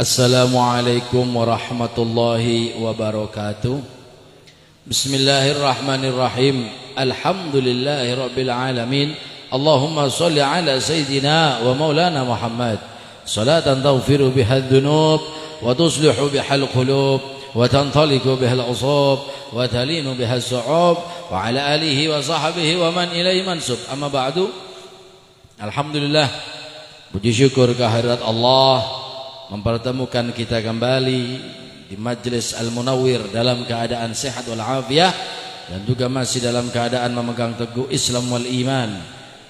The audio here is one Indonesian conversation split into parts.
Assalamualaikum warahmatullahi wabarakatuh. Bismillahirrahmanirrahim. Alhamdulillahi rabbil alamin. Allahumma salli ala sayyidina wa maulana Muhammad salatan taghfiru biha adh-dhunub wa tuslihu biha al-qulub wa tantaliqu biha al-usab wa talinu biha as-su'ub wa ala alihi wa sahbihi wa man ilaihi mansub. Amma ba'du. Alhamdulillah, puji syukur kehadirat Allah mempertemukan kita kembali di Majlis Al-Munawwir dalam keadaan sehat wal afiyah dan juga masih dalam keadaan memegang teguh Islam wal iman.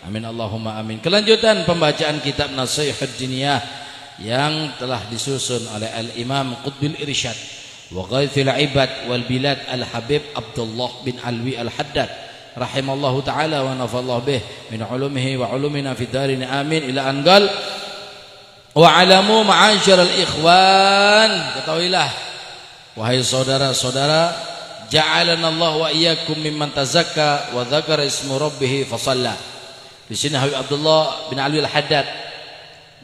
Amin Allahumma amin. Kelanjutan pembacaan kitab Nasihat Diniyah yang telah disusun oleh Al-Imam Qutbil Irsyad wa Ghaithil Ibad wal Bilad Al-Habib Abdullah bin Alwi Al-Haddad rahimallahu ta'ala wa nafallahu bih min ulumihi wa ulumina fid darin amin ila anqal. Wa'alamu ma'asyiral ikhwan, ketahuilah wahai saudara-saudara, ja'alanallahu wa iyyakum mimman tazakka wa dzakara isma rabbih fa shalla. Di sini Habib Abdullah bin Ali Al-Haddad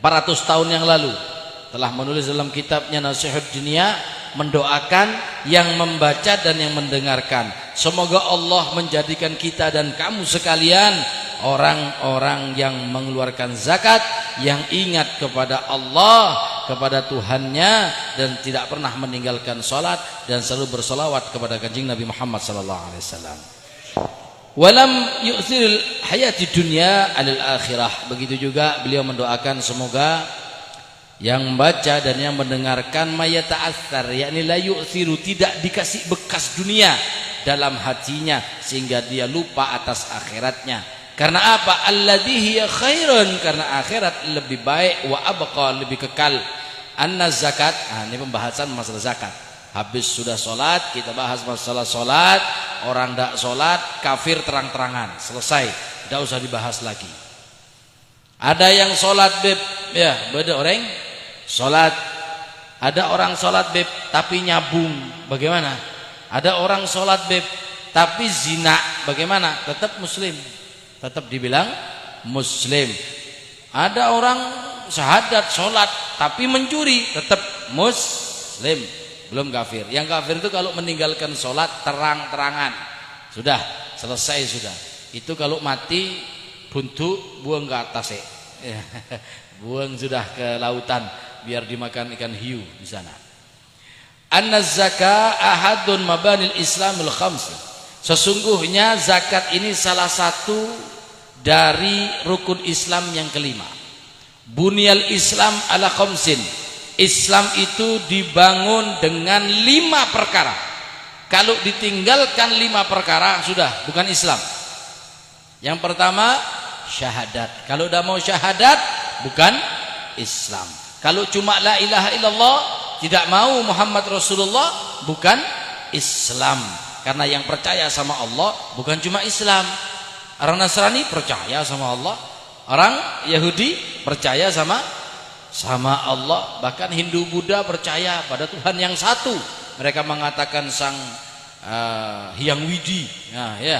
400 tahun yang lalu telah menulis dalam kitabnya Nasihat Diniyah, mendoakan yang membaca dan yang mendengarkan, semoga Allah menjadikan kita dan kamu sekalian orang-orang yang mengeluarkan zakat, yang ingat kepada Allah, kepada Tuhannya, dan tidak pernah meninggalkan salat dan selalu bersolawat kepada kanjeng Nabi Muhammad sallallahu alaihi wasallam. Walam yu'thiril hayati dunya alal akhirah. Begitu juga beliau mendoakan semoga yang membaca dan yang mendengarkan mayata'athar, yakni la yu'thiru, tidak dikasih bekas dunia dalam hatinya sehingga dia lupa atas akhiratnya. Karena apa? Alladhi hiya khairun, karena akhirat lebih baik, wa abqa, lebih kekal. Anna zakat, ini pembahasan masalah zakat. Habis sudah sholat, kita bahas masalah sholat. Orang tidak sholat, kafir terang-terangan, selesai, tidak usah dibahas lagi. Ada yang sholat beb, ya beda orang sholat. Ada orang sholat beb tapi nyabung, bagaimana? Ada orang sholat beb tapi zina, bagaimana? Tetap muslim, tetap dibilang muslim. Ada orang syahadat sholat tapi mencuri, tetap muslim, belum kafir. Yang kafir itu kalau meninggalkan sholat terang-terangan, sudah selesai sudah. Itu kalau mati buntu buang ke atas, buang sudah ke lautan biar dimakan ikan hiu di sana. Anna zakah ahadun mabanil Islamil khams. Sesungguhnya zakat ini salah satu dari rukun Islam yang kelima. Bunyal Islam ala khamsin. Islam itu dibangun dengan 5 perkara. Kalau ditinggalkan 5 perkara sudah bukan Islam. Yang pertama syahadat. Kalau udah mau syahadat bukan Islam. Kalau cuma la ilaha illallah, tidak mau Muhammad Rasulullah, bukan Islam. Karena yang percaya sama Allah bukan cuma Islam. Orang Nasrani percaya sama Allah, orang Yahudi percaya sama Allah, bahkan Hindu Buddha percaya pada Tuhan yang satu. Mereka mengatakan Sang Hyang Widi, ya,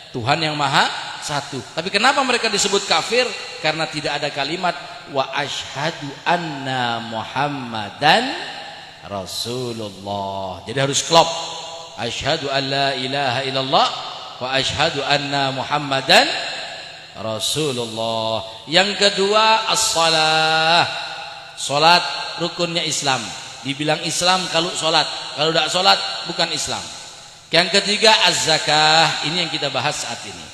Tuhan yang maha satu. Tapi kenapa mereka disebut kafir? Karena tidak ada kalimat wa asyhadu anna Muhammadan Rasulullah. Jadi harus klop. Asyhadu an la ilaha illallah wa asyhadu anna Muhammadan Rasulullah. Yang kedua as-salah. Salat rukunnya Islam. Dibilang Islam kalau salat. Kalau tidak salat bukan Islam. Yang ketiga az-zakah. Ini yang kita bahas saat ini.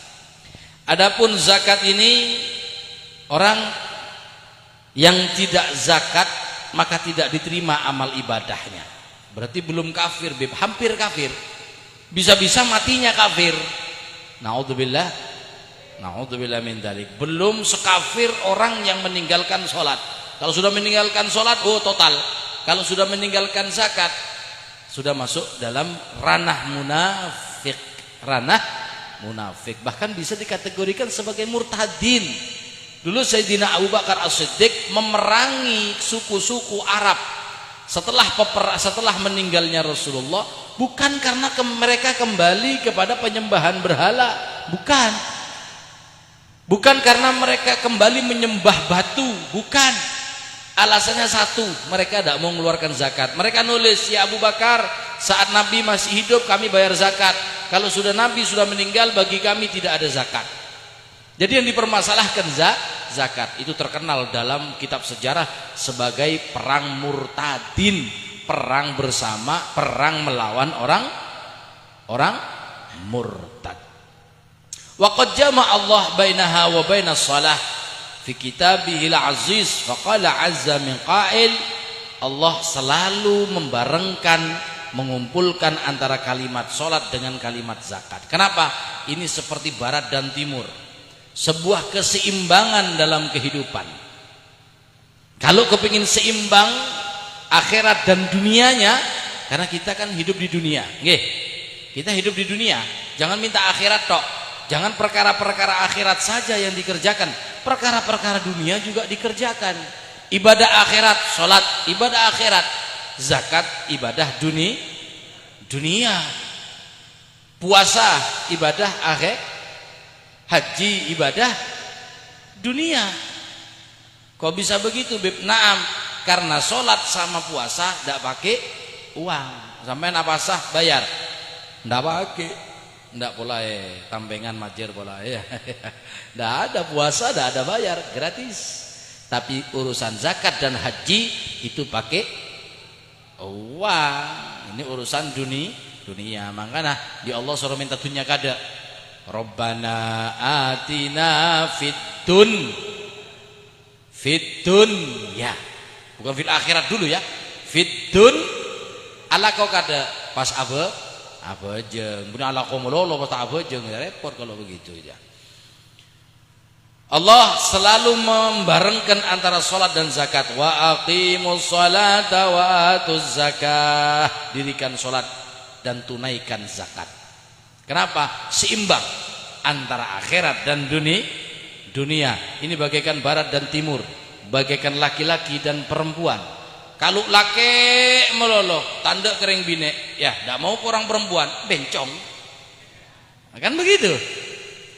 Adapun zakat ini, orang yang tidak zakat maka tidak diterima amal ibadahnya. Berarti belum kafir, hampir kafir. Bisa-bisa matinya kafir. Naudzubillah, naudzubillah min dzalik. Belum sekafir orang yang meninggalkan sholat. Kalau sudah meninggalkan sholat, oh total. Kalau sudah meninggalkan zakat, sudah masuk dalam ranah munafik. Ranah munafik. Bahkan bisa dikategorikan sebagai murtadin. Dulu Sayyidina Abu Bakar As-Siddiq memerangi suku-suku Arab setelah meninggalnya Rasulullah, bukan karena mereka kembali kepada penyembahan berhala, bukan karena mereka kembali menyembah batu, bukan. Alasannya satu, mereka tidak mau mengeluarkan zakat. Mereka nulis, ya Abu Bakar, saat Nabi masih hidup kami bayar zakat. Kalau sudah Nabi sudah meninggal, bagi kami tidak ada zakat. Jadi yang dipermasalahkan zakat. Itu terkenal dalam kitab sejarah sebagai perang murtadin, perang bersama, perang melawan orang murtad. Wa qad jama'a Allah bainaha wa bainas shalah fi kitabihil aziz faqala azza min qail. Allah selalu membarengkan, mengumpulkan antara kalimat salat dengan kalimat zakat. Kenapa? Ini seperti barat dan timur, sebuah keseimbangan dalam kehidupan. Kalau kepingin seimbang akhirat dan dunianya, karena kita kan hidup di dunia, nggih. Kita hidup di dunia, jangan minta akhirat tok. Jangan perkara-perkara akhirat saja yang dikerjakan, perkara-perkara dunia juga dikerjakan. Ibadah akhirat, sholat, ibadah akhirat. Zakat, ibadah dunia. Puasa, ibadah akhir. Haji, ibadah dunia. Kok bisa begitu, Beb? Naam, karena sholat sama puasa tidak pakai uang. Sampai apa sah bayar? Tidak pakai. Ndak pola tampengan majer pola ya. Ndak ada puasa, ndak ada bayar, gratis. Tapi urusan zakat dan haji itu pakai uang. Ini urusan dunia. Makanya di Allah suruh minta dunia kada. Rabbana atina fid dunya. Bukan fil akhirat dulu ya. Fid ala kau kada pas abajeng, benar ala komololo pas abajeng, repot kalau begitu ya. Allah selalu membarengkan antara salat dan zakat. Wa aqimus salata wa atuz zakah. Dirikan salat dan tunaikan zakat. Kenapa? Seimbang antara akhirat dan dunia. Ini bagaikan barat dan timur, bagaikan laki-laki dan perempuan. Kalau laki melolo, tanda kering bine, ya tidak mau orang perempuan, bencong. Kan begitu.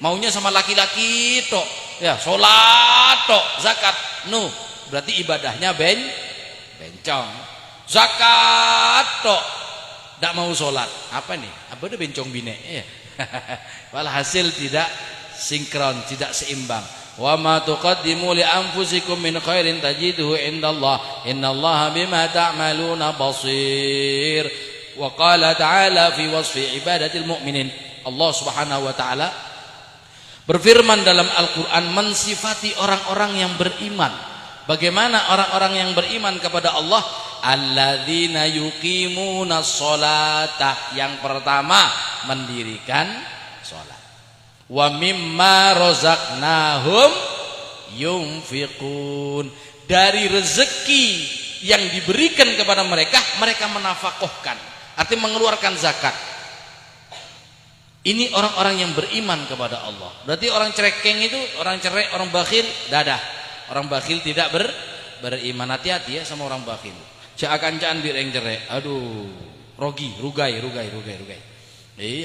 Maunya sama laki-laki tok, ya sholat tok, zakat, berarti ibadahnya bencong. Zakat tok, tidak mau sholat. Apa nih? Apa itu bencong bine? Ya. Walhasil tidak sinkron, tidak seimbang. Wa ma tuqaddimu li anfusikum min khairin tajiduhu indallah innallaha bima ta'maluna basir. Wa qala ta'ala fi wasfi ibadatil mu'minin. Allah Subhanahu wa taala berfirman dalam Al-Qur'an mensifati orang-orang yang beriman. Bagaimana orang-orang yang beriman kepada Allah? Alladzina yuqimunas sholata. Yang pertama, mendirikan salat. Wa mimma razaqnahum yunfiqun. Dari rezeki yang diberikan kepada mereka, mereka menafkahkan, artinya mengeluarkan zakat. Ini orang-orang yang beriman kepada Allah. Berarti orang cerekeng itu, orang cerek, orang bakhil, dadah. Orang bakhil tidak beriman. Hati-hati ya sama orang bakhil. Cak kancan bireng cerek. Aduh, rugai.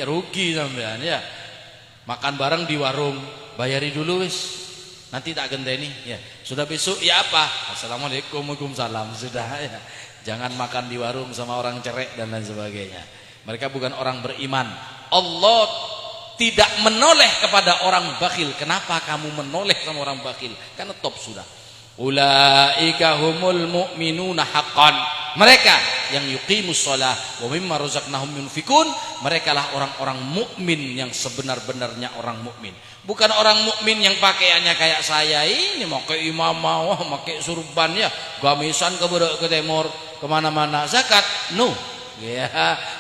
Rugi sampean ya. Makan bareng di warung, bayari dulu wis. Nanti tak genteni ya. Sudah besok ya apa? Assalamualaikum, waalaikumsalam. Sudah ya. Jangan makan di warung sama orang cerek dan lain sebagainya. Mereka bukan orang beriman. Allah tidak menoleh kepada orang bakhil. Kenapa kamu menoleh sama orang bakhil? Karena top sudah. Ulaika humul mu'minuna haqqan. Mereka yang yuqimus shalah wa mimma razaqnahum yunfikun, mereka lah orang-orang mukmin yang sebenar-benarnya orang mukmin. Bukan orang mukmin yang pakaiannya kayak saya ini, pakai imamah, pakai surban ya, gamisan ke timur, kemana-mana zakat, ya,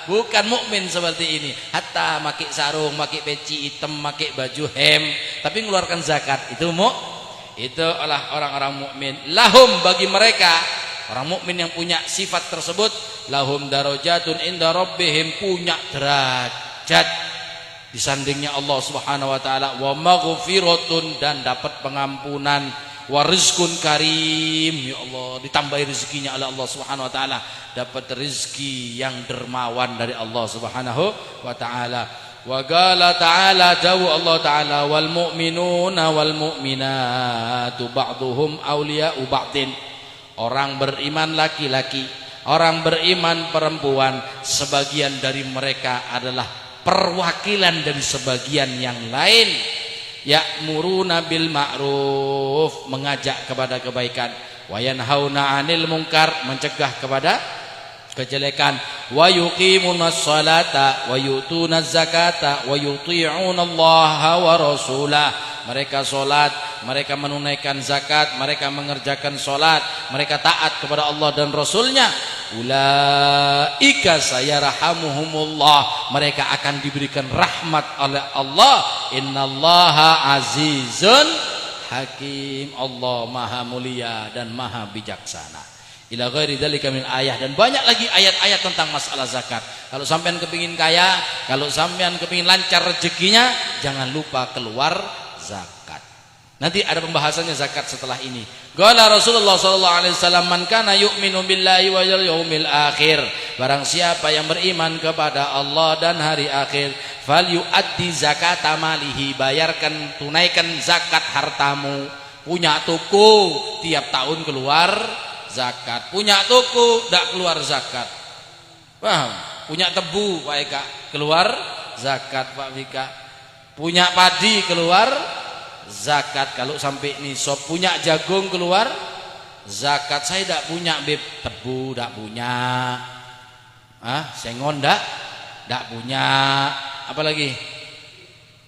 bukan mukmin seperti ini. Hatta pakai sarung, pakai peci hitam, pakai baju hem, tapi mengeluarkan zakat itu itu adalah orang-orang mukmin. Lahum, bagi mereka orang mukmin yang punya sifat tersebut, lahum darajatun inda rabbihim, punya derajat di sandingnya Allah Subhanahu wa taala, wa maghfiratun, dan dapat pengampunan, wa rizqun karim, ya Allah ditambahi rezekinya oleh Allah Subhanahu wa taala, dapat rezeki yang dermawan dari Allah Subhanahu wa taala. Wa qala ta'ala, jauh Allah taala, wal mu'minuna wal mu'minatu ba'duhum awliya'u ba'din. Orang beriman laki-laki, orang beriman perempuan, sebagian dari mereka adalah perwakilan dari sebagian yang lain. Ya'muruna bil ma'ruf, mengajak kepada kebaikan, wa yanhauna 'anil munkar, mencegah kepada kejelekan, wa yuqimunas salata wa yutunaz zakata wa yuti'una Allaha wa rasulah. Mereka solat, mereka menunaikan zakat, mereka mengerjakan solat, mereka taat kepada Allah dan Rasulnya. Ulaika sayarhamuhumullah, mereka akan diberikan rahmat oleh Allah. Innallaha azizun hakim, Allah maha mulia dan maha bijaksana. Ila ghairi dzalika min ayat, dan banyak lagi ayat-ayat tentang masalah zakat. Kalau sampean kepingin kaya, kalau sampean kepingin lancar rezekinya, jangan lupa keluar zakat. Nanti ada pembahasannya zakat setelah ini. Qala Rasulullah sallallahu alaihi wasallam, man kana yu'minu billahi wal yaumil akhir, barang siapa yang beriman kepada Allah dan hari akhir, falyu'addi zakata malihi, bayarkan, tunaikan zakat hartamu. Punya toko tiap tahun keluar zakat, punya toko tidak keluar zakat, paham? Punya tebu Pak Eka keluar zakat, Pak Vika. Punya padi keluar zakat kalau sampai nisab. Punya jagung keluar zakat. Saya tidak punya beb, tebu tidak punya, sengon tidak punya, apalagi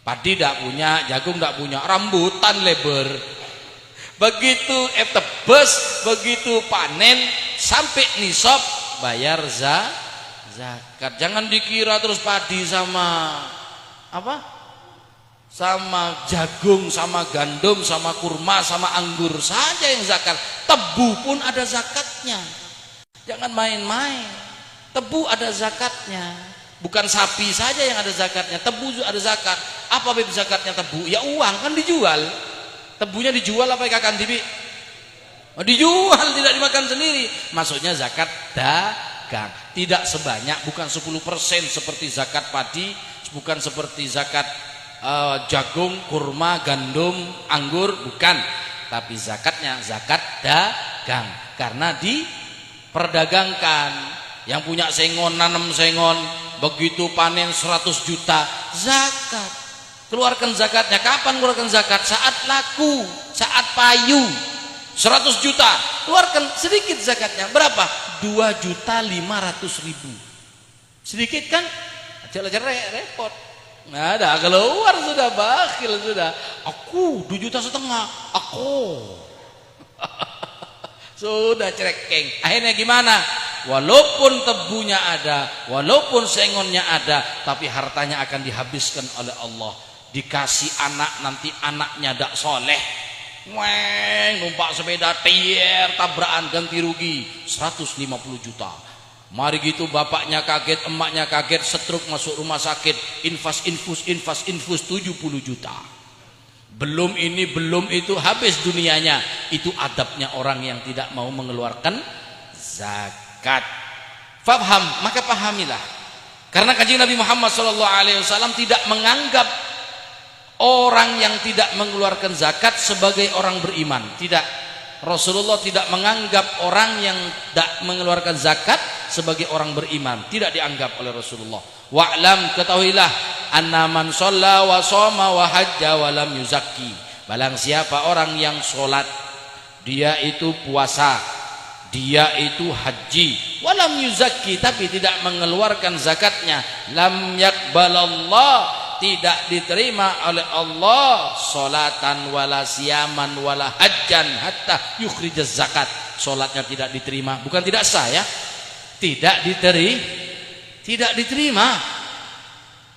padi tidak punya, jagung tidak punya, rambutan lebar. Begitu tebes, begitu panen sampai nisab bayar zakat. Jangan dikira terus padi sama apa? Sama jagung, sama gandum, sama kurma, sama anggur saja yang zakat. Tebu pun ada zakatnya. Jangan main-main. Tebu ada zakatnya. Bukan sapi saja yang ada zakatnya, tebu juga ada zakat. Apa beb zakatnya tebu? Ya uang, kan dijual. Tebunya dijual apa akan dibi? Oh, dijual, tidak dimakan sendiri. Maksudnya zakat dagang. Tidak sebanyak, bukan 10% seperti zakat padi, bukan seperti zakat jagung, kurma, gandum, anggur, bukan. Tapi zakatnya zakat dagang, karena diperdagangkan. Yang punya sengon, nanam sengon, begitu panen 100 juta zakat. Keluarkan zakatnya. Kapan keluarkan zakat? Saat laku, saat payu. 100 juta, keluarkan sedikit zakatnya. Berapa? 2.500.000. Sedikit kan? Aja repot. Nah, dah keluar sudah, bakhil sudah. Aku 2,5 juta. Aku sudah cerekeng. Akhirnya gimana? Walaupun tebunya ada, walaupun sengonnya ada, tapi hartanya akan dihabiskan oleh Allah. Dikasih anak, nanti anaknya dak soleh, numpak sepeda tier, tabrakan, ganti rugi 150 juta. Mari gitu bapaknya kaget, emaknya kaget, stroke masuk rumah sakit, infus 70 juta. Belum ini, belum itu, habis dunianya. Itu adabnya orang yang tidak mau mengeluarkan zakat. Faham, maka pahamilah. Karena kanjeng Nabi Muhammad SAW tidak menganggap orang yang tidak mengeluarkan zakat sebagai orang beriman. Tidak. Rasulullah tidak menganggap orang yang tidak mengeluarkan zakat sebagai orang beriman. Tidak dianggap oleh Rasulullah. Wa'lam, ketahuilah, anna man shalla wa shoma wa hajja wa lam yuzakki. Barang siapa orang yang sholat, dia itu puasa, dia itu haji, wa lam yuzakki, tapi tidak mengeluarkan zakatnya, lam yakbalallah, tidak diterima oleh Allah solatan wala siyaman wala hajjan hatta yukhrijaz zakat. Solatnya tidak diterima, bukan tidak sah ya, tidak diterima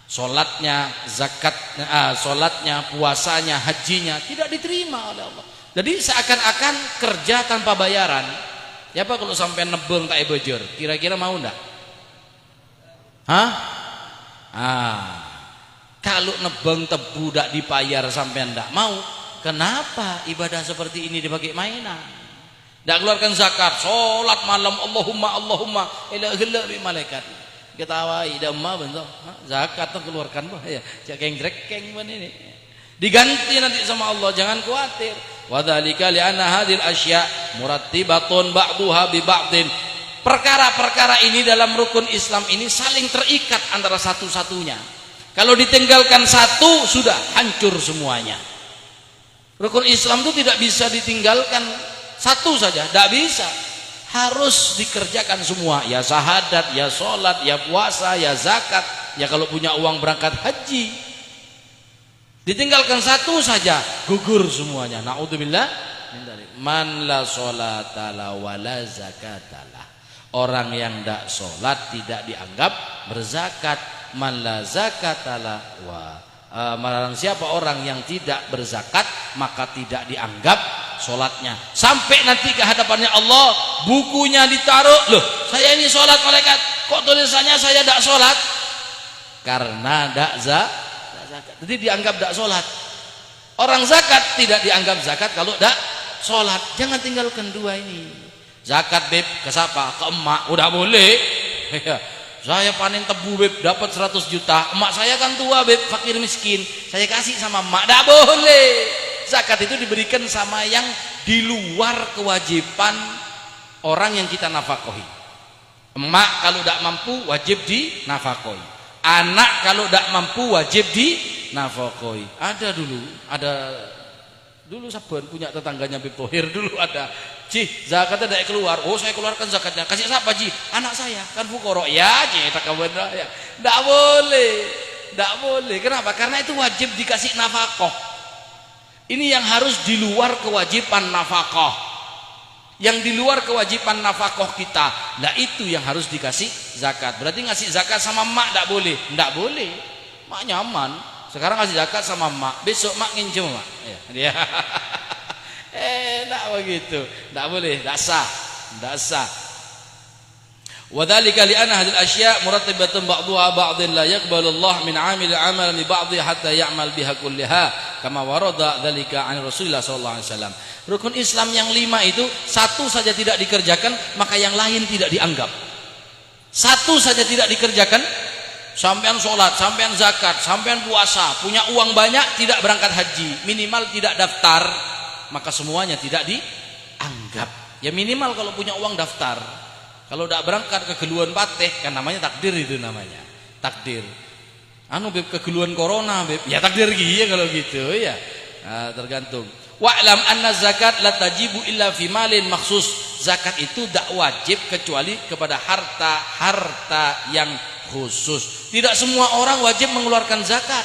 solatnya, zakatnya, solatnya, puasanya, hajinya tidak diterima oleh Allah. Jadi seakan-akan kerja tanpa bayaran. Ya Pak, kalau sampai nebeng tak bejor, kira-kira mau enggak? Kalau nebeng tebu tidak dibayar sampai ndak mau, kenapa ibadah seperti ini dipakai mainan? Tidak keluarkan zakat, sholat malam, Allahumma ilah bi malaikat. Ketawai damma bentuk zakat tuh keluarkan bah ya, jakeng drekeng ban ini. Diganti nanti sama Allah, jangan khawatir. Wa dzalika li anna hadhil asya murattibatun ba'duha bi ba'din. Perkara-perkara ini dalam rukun Islam ini saling terikat antara satu-satunya. Kalau ditinggalkan satu, sudah hancur semuanya. Rukun Islam itu tidak bisa ditinggalkan satu saja, tidak bisa. Harus dikerjakan semua. Ya syahadat, ya sholat, ya puasa, ya zakat. Ya kalau punya uang berangkat haji. Ditinggalkan satu saja, gugur semuanya. Na'udzubillah. Man la sholatala wa la zakatala. Orang yang tidak sholat tidak dianggap berzakat. Man la zakatala wa melarang siapa orang yang tidak berzakat maka tidak dianggap sholatnya. Sampai nanti ke hadapannya Allah, bukunya ditaruh, loh saya ini sholat malaikat, kok tulisannya saya tidak sholat? Karena tidak zakat. Jadi dianggap tidak sholat. Orang zakat tidak dianggap zakat kalau tidak sholat. Jangan tinggalkan dua ini. Zakat beb ke siapa? Ke emak, udah boleh. Saya panen tebu beb, dapat 100 juta. Emak saya kan tua beb, fakir miskin. Saya kasih sama emak, tidak boleh. Zakat itu diberikan sama yang di luar kewajiban orang yang kita nafkahi. Emak kalau tidak mampu wajib dinafkahi. Anak kalau tidak mampu wajib dinafkahi. Ada dulu Sabun punya tetangganya Bib Tohir dulu ada. Ji, zakatnya tidak keluar. Oh, saya keluarkan zakatnya. Kasih siapa, Ji? Anak saya, kan fukoro. Ya, Ji, tak benar ya. Tidak boleh. Tidak boleh. Kenapa? Karena itu wajib dikasih nafkah. Ini yang harus di luar kewajiban nafkah. Yang di luar kewajiban nafkah kita. Nah, itu yang harus dikasih zakat. Berarti ngasih zakat sama mak tidak boleh. Tidak boleh. Mak nyaman. Sekarang ngasih zakat sama mak, besok mak nginjem mak. Ya. Tidak begitu, tidak boleh, tidak sah, tidak sah. Wadzalika li anna hadhihi al-asya' murattibatun ba'daha ba'dhin la yaqbalu Allah min 'amil 'amalan li ba'dhi hatta ya'mal biha kullaha kama warada dzalika 'an Rasulillah sallallahu alaihi wasallam. Rukun Islam yang 5 itu satu saja tidak dikerjakan, maka yang lain tidak dianggap. Satu saja tidak dikerjakan, sampean sholat, sampean zakat, sampean puasa, punya uang banyak tidak berangkat haji, minimal tidak daftar, maka semuanya tidak dianggap. Ya minimal kalau punya uang daftar. Kalau tidak berangkat kegeluan pateh, kan namanya takdir itu namanya. Takdir. Beb kegeluan corona beb. Ya takdir gitu kalau gitu ya. Nah, tergantung. Wa'lam anna zakat la tajibu illa fi malin maksus. Zakat itu tidak wajib kecuali kepada harta yang khusus. Tidak semua orang wajib mengeluarkan zakat.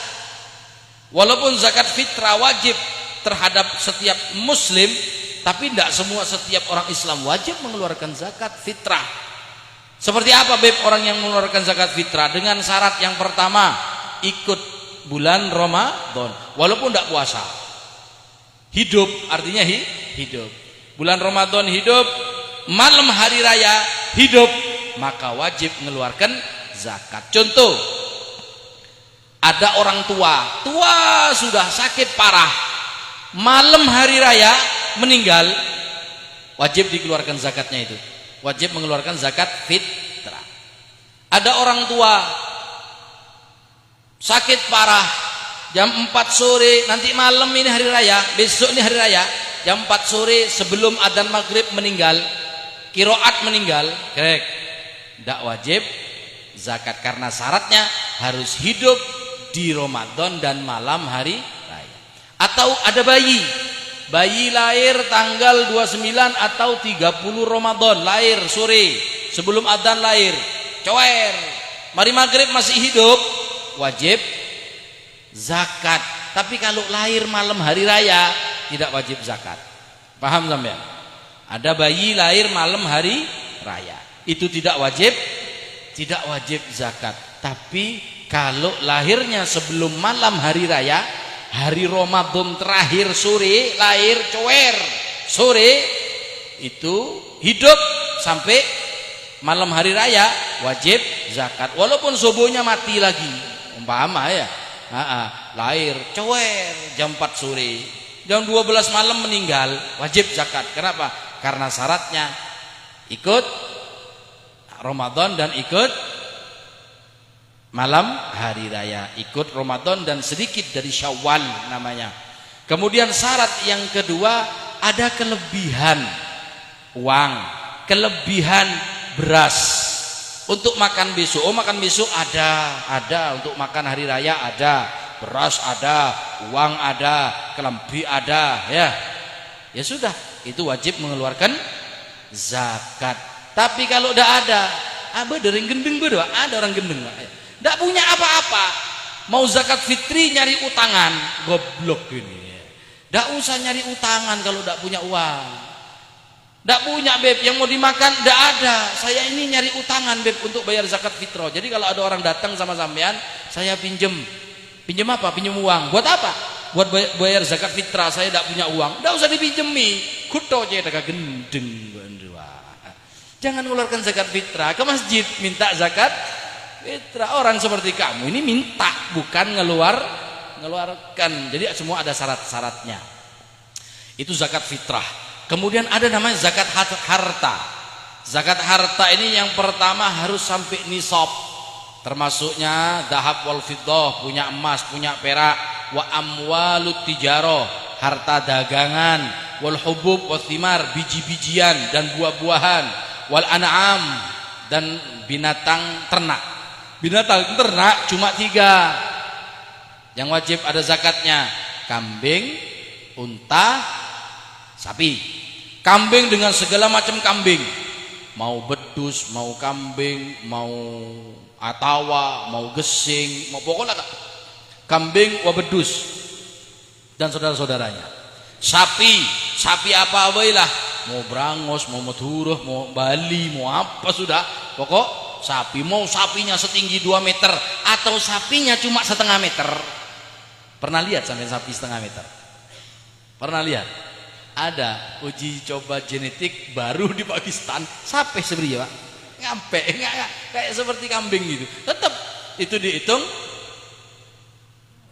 Walaupun zakat fitrah wajib terhadap setiap muslim, tapi tidak setiap orang Islam wajib mengeluarkan zakat fitrah. Seperti apa beb orang yang mengeluarkan zakat fitrah? Dengan syarat yang pertama, ikut bulan Ramadan walaupun tidak puasa. Hidup artinya hidup. Bulan Ramadan hidup, malam hari raya hidup, maka wajib mengeluarkan zakat. Contoh, ada orang tua sudah sakit parah, malam hari raya meninggal, wajib dikeluarkan zakatnya itu. Wajib mengeluarkan zakat fitrah. Ada orang tua sakit parah, jam 4 sore, nanti malam ini hari raya, besok ini hari raya, jam 4 sore sebelum adzan maghrib meninggal, kiroat meninggal, tidak wajib zakat karena syaratnya harus hidup di Ramadan dan malam hari raya. Atau ada bayi lahir tanggal 29 atau 30 Ramadan, lahir sore sebelum adzan lahir, cower, mari maghrib masih hidup, wajib zakat. Tapi kalau lahir malam hari raya tidak wajib zakat. Paham sampean? Ada bayi lahir malam hari raya, itu tidak wajib zakat. Tapi kalau lahirnya sebelum malam hari raya, hari Ramadan terakhir sore lahir cower, sore itu hidup sampai malam hari raya, wajib zakat. Walaupun subuhnya mati lagi, umpama ya, lahir cower jam 4 sore, jam 12 malam meninggal, wajib zakat. Kenapa? Karena syaratnya ikut Ramadan dan ikut malam hari raya, ikut Ramadan dan sedikit dari Syawal namanya. Kemudian syarat yang kedua, ada kelebihan uang, kelebihan beras untuk makan besok. Oh, makan besok ada untuk makan hari raya ada, beras ada, uang ada, kelambi ada, ya sudah, itu wajib mengeluarkan zakat. Tapi kalau tidak ada, dering gendeng berdua, ada orang gendeng tidak punya apa-apa, mau zakat fitri nyari utangan, goblok ini. Tidak usah nyari utangan kalau tidak punya uang. Tidak punya beb, yang mau dimakan tidak ada. Saya ini nyari utangan beb untuk bayar zakat fitrah. Jadi kalau ada orang datang sama sampean, saya pinjem apa? Pinjem uang. Buat apa? Buat bayar zakat fitrah. Saya tidak punya uang. Tidak usah dipinjemi. Kuto aja daga gendeng. Jangan mengeluarkan zakat fitrah ke masjid minta zakat fitrah. Orang seperti kamu ini minta, bukan ngeluarkan. Jadi semua ada syarat-syaratnya. Itu zakat fitrah. Kemudian ada namanya zakat harta. Zakat harta ini yang pertama harus sampai nisab. Termasuknya dahab wal fiddah, punya emas, punya perak, wa amwalut tijarah, harta dagangan, wal hubub wa thimar, biji-bijian dan buah-buahan, wal an'am, dan binatang ternak. Binatang ternak cuma 3 yang wajib ada zakatnya: kambing, unta, sapi. Kambing dengan segala macam kambing, mau bedus, mau kambing, mau atawa, mau gesing, mau pokoknya kambing wa bedus dan saudara-saudaranya. Sapi apa lah, mau Brangus, mau Madura, mau Bali, mau apa sudah, pokok sapi. Mau sapinya setinggi 2 meter atau sapinya cuma setengah meter. Pernah lihat sampai sapi setengah meter? Pernah lihat? Ada uji coba genetik baru di Pakistan, sapi sebenarnya Pak, ngampe nggak kayak seperti kambing gitu, tetap itu dihitung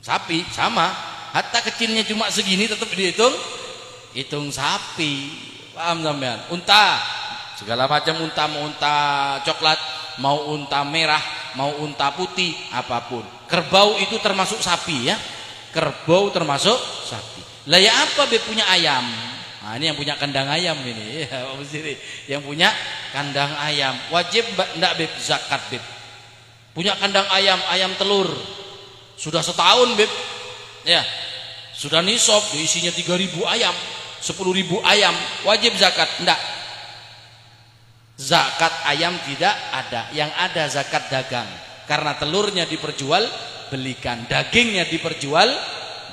sapi sama, hatta kecilnya cuma segini tetap hitung sapi. Paham sampean? Unta, segala macam unta, mau unta coklat, mau unta merah, mau unta putih, apapun. Kerbau itu termasuk sapi ya, kerbau termasuk sapi. Lah ya apa be punya ayam? Nah, ini yang punya kandang ayam ini, ya, Pak Musiri. Yang punya kandang ayam wajib enggak beb zakat beb. Punya kandang ayam, ayam telur sudah setahun beb, ya sudah nisab, isinya 3.000 ayam, 10.000 ayam, wajib zakat? Enggak. Zakat ayam tidak ada, yang ada zakat dagang. Karena telurnya diperjual belikan, dagingnya diperjual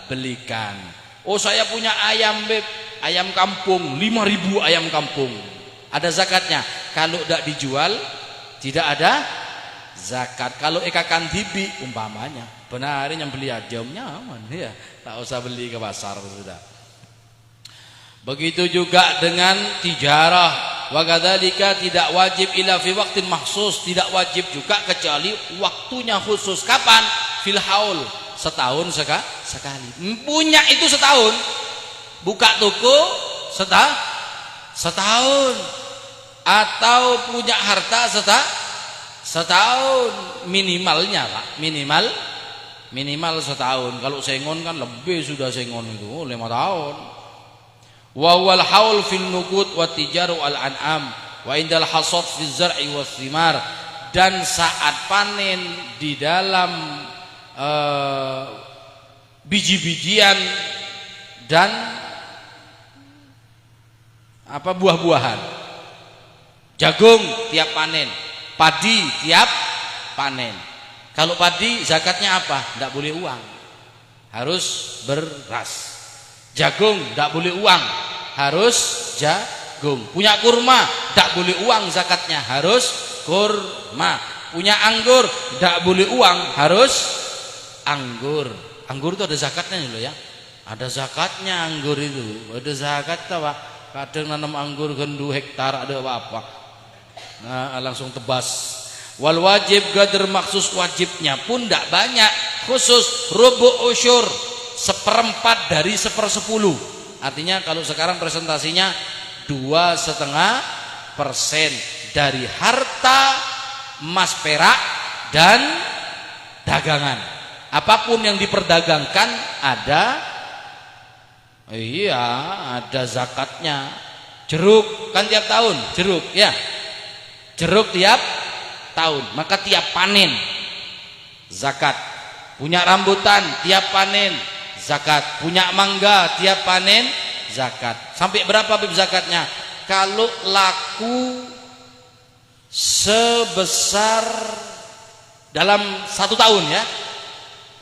belikan. Oh saya punya ayam beb, ayam kampung, 5.000 ayam kampung, ada zakatnya. Kalau tidak dijual tidak ada zakat. Kalau ekakan tibi umpamanya, benar yang beli aja nyaman ya, tak usah beli ke pasar sudah. Begitu juga dengan tijarah, wa kadzalika tidak wajib ila fi waqtin mahsus, tidak wajib juga kecuali waktunya khusus. Kapan? Fil haul, setahun sekali. Punya itu setahun, buka toko setahun, atau punya harta setahun minimalnya Pak, minimal setahun. Kalau sengon kan lebih, sudah sengon itu 5 tahun. Wa wal haul fil nuqud wa tijaru al an'am wa indal hasad fi zar'i was thimar, dan saat panen di dalam biji-bijian dan apa buah-buahan. Jagung tiap panen, padi tiap panen. Kalau padi zakatnya apa? Tidak boleh uang, harus beras. Jagung tidak boleh uang, harus jagung. Punya kurma tidak boleh uang zakatnya, harus kurma. Punya anggur tidak boleh uang, harus anggur. Anggur itu ada zakatnya loh ya, ada zakatnya anggur itu, ada zakat apa? Kadang nanam anggur gendu hektar ada apa-apa, nah langsung tebas. Wal wajib gadar maksus, wajibnya pun tidak banyak, khusus rubu usyur, 1/4 dari 1/10. Artinya kalau sekarang presentasinya 2,5% dari harta emas perak dan dagangan. Apapun yang diperdagangkan ada zakatnya. Jeruk kan tiap tahun, jeruk ya. Jeruk tiap tahun, maka tiap panen zakat. Punya rambutan tiap panen zakat. Punya mangga tiap panen zakat. Sampai berapa bib zakatnya? Kalau laku sebesar dalam 1 tahun ya,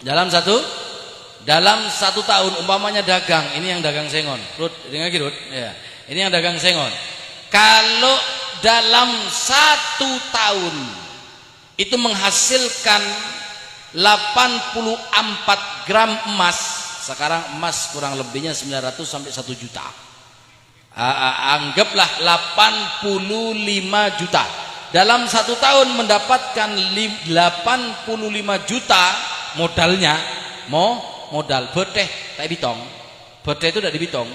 dalam satu tahun umpamanya dagang, ini yang dagang sengon, Rut, dengar Rut ya, ini yang dagang sengon. Kalau dalam 1 tahun itu menghasilkan 84 gram emas, sekarang emas kurang lebihnya 900 sampai 1 juta, anggaplah 85 juta. Dalam 1 tahun mendapatkan 85 juta modalnya, modal beteh tak bitong, beteh itu tidak dibitong,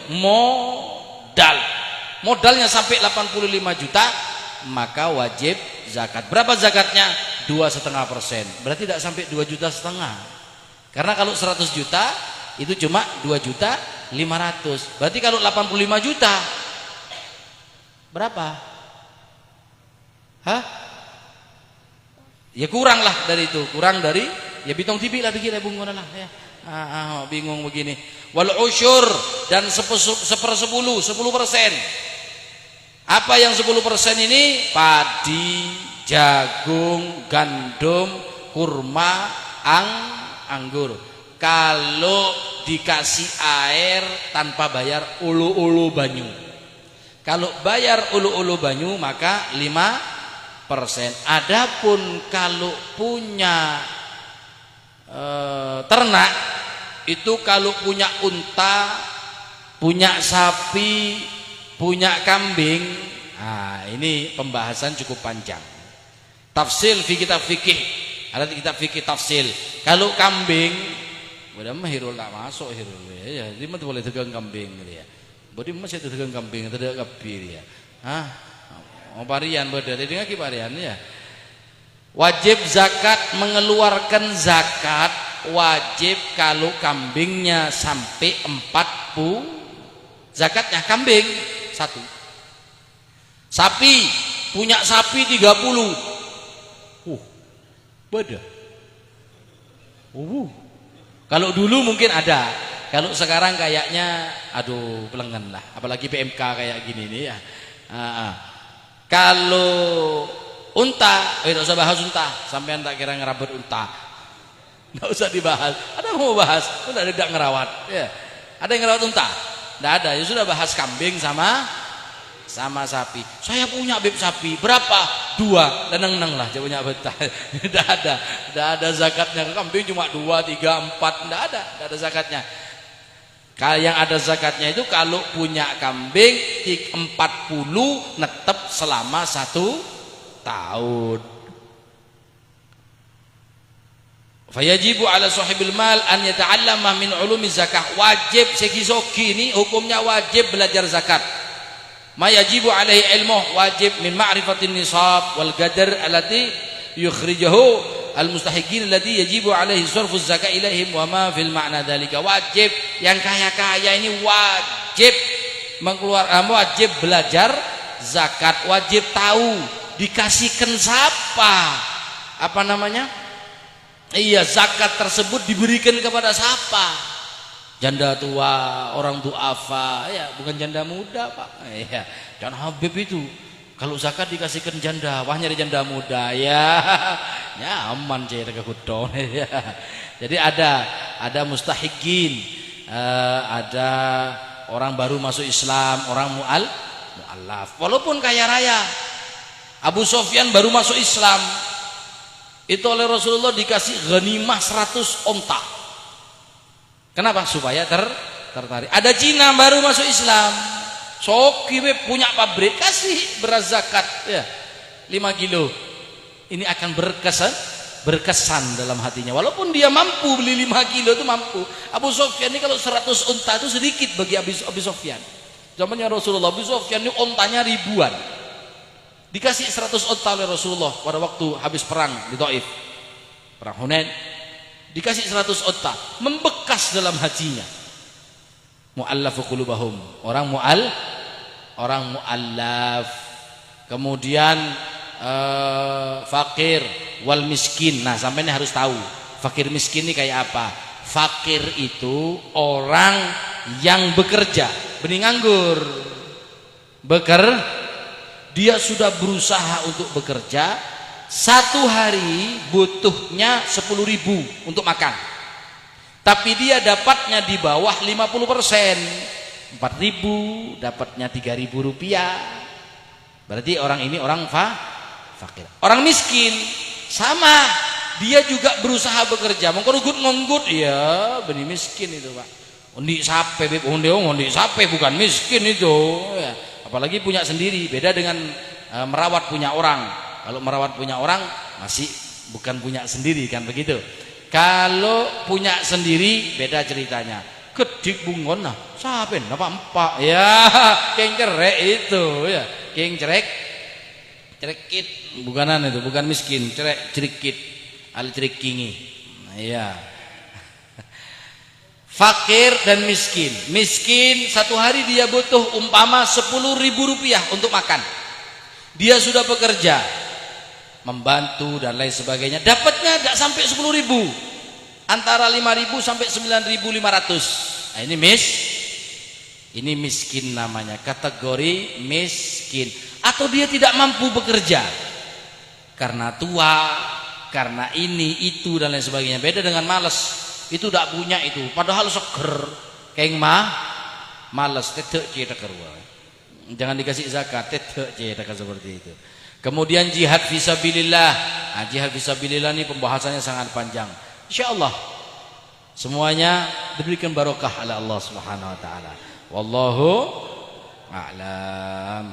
modalnya sampai 85 juta, maka wajib zakat. Berapa zakatnya? 2,5%, berarti tidak sampai 2,5 juta, karena kalau 100 juta itu cuma 2.500.000, berarti kalau 85 juta berapa? Ya kurang lah dari itu, kurang dari ya bitong tibi lah begini bungono lah ya. Bingung begini. Wal usyur, dan 10%. Apa yang 10% ini? Padi, jagung, gandum, kurma, anggur. Kalau dikasih air tanpa bayar ulu-ulu banyu. Kalau bayar ulu-ulu banyu maka 5%. Adapun kalau punya ternak, itu kalau punya unta, punya sapi, punya kambing, ini pembahasan cukup panjang. Tafsil fi kitab fikih, ada kitab fikih tafsil. Kalau kambing, udah mah hirul tak masuk hirul ya, jadi mah boleh dagang kambing ya. Bodi masih dagang kambing, tidak kabir ya. Parian beda, dengar ki parian ya. Wajib zakat, mengeluarkan zakat wajib kalau kambingnya sampai 40. Zakatnya kambing 1. Sapi, punya sapi 30. Beda. Kalau dulu mungkin ada, kalau sekarang kayaknya aduh pelengan lah, apalagi PMK kayak gini nih ya. Kalau unta, tidak usah bahas unta, sampean tak kira ngerabet unta, tidak usah dibahas. Ada mau bahas, udah tidak ngerawat ya. Ada yang ngerawat unta? Tidak ada, ya sudah bahas kambing sama sapi. Saya punya beb sapi, berapa? 2, dan neng lah, punya betah. Tidak ada zakatnya. Kambing cuma 2, 3, 4, tidak ada zakatnya. Yang ada zakatnya itu kalau punya kambing 40 netep selama 1 tahun. Fayajibu ala sahibil mal an yata'allama min ulumi zakah. Wajib segi-sogi ini hukumnya wajib belajar zakat. Ma yajibu alaihi ilmuh, wajib min ma'rifatin nisab wal qadar allati yukhrijahu al-mustahiqin alladhi yajibu alaihi sarfu zakat ilaihim wa ma fil ma'na dzalika. Wajib yang kaya-kaya ini wajib wajib belajar zakat, wajib tahu dikasihkan siapa, apa namanya? Iya, zakat tersebut diberikan kepada siapa? Janda tua, orang duafa, ya, bukan janda muda, Pak. Ya, dan Habib itu kalau zakat dikasihkan janda, wah nyari janda muda ya, nyaman cair ke kudon ya. Jadi ada mustahiqin, ada orang baru masuk Islam, orang mu'allaf, walaupun kaya raya. Abu Sofyan baru masuk Islam, itu oleh Rasulullah dikasih ghanimah 100 onta. Kenapa? Supaya tertarik. Ada Cina baru masuk Islam, Soki punya pabrik, kasih beras zakat ya 5 kilo. Ini akan berkesan dalam hatinya, walaupun dia mampu beli 5 kilo itu mampu. Abu Sofyan ini kalau 100 unta itu sedikit bagi Abu Sofyan. Zamannya Rasulullah, Abu Sofyan ini untanya ribuan, dikasih 100 unta oleh Rasulullah pada waktu habis perang di Taif, perang Hunain. Dikasih 100 unta, membekas dalam hatinya. Mu'allafu qulubahum, orang orang mu'allaf. Kemudian fakir wal miskin. Nah, sampai ini harus tahu fakir miskin ini kayak apa. Fakir itu orang yang bekerja, benih nganggur. Dia sudah berusaha untuk bekerja, satu hari butuhnya 10.000 untuk makan, tapi dia dapatnya di bawah 50%, 4.000, dapatnya 3.000 rupiah. Berarti orang ini orang fakir. Orang miskin sama, dia juga berusaha bekerja, menggut-nggut, ya benih miskin itu Pak. Undi sape, undi sape bukan miskin itu ya. Apalagi punya sendiri, beda dengan merawat punya orang. Kalau merawat punya orang masih bukan punya sendiri kan begitu. Kalau punya sendiri beda ceritanya. Kedik bungon nah, saben apa empak ya, keng cerek itu ya, keng cerekit bukanan itu, bukan miskin, cerikit, al cerikingi. Nah, ya. Fakir dan miskin. Miskin satu hari dia butuh umpama 10.000 rupiah untuk makan. Dia sudah bekerja, membantu dan lain sebagainya, dapatnya tidak sampai 10.000, antara 5.000 sampai 9.500. Nah, ini miskin namanya, kategori miskin. Atau dia tidak mampu bekerja karena tua, karena ini itu dan lain sebagainya. Beda dengan malas, itu tidak punya itu, padahal seger keng malas tetek cetak wae. Jangan dikasih zakat, tetek cetak seperti itu. Kemudian jihad fisabilillah. Nah, jihad fisabilillah ini pembahasannya sangat panjang. Insyaallah semuanya diberikan barokah oleh Allah Subhanahu wa taala. Wallahu a'lam.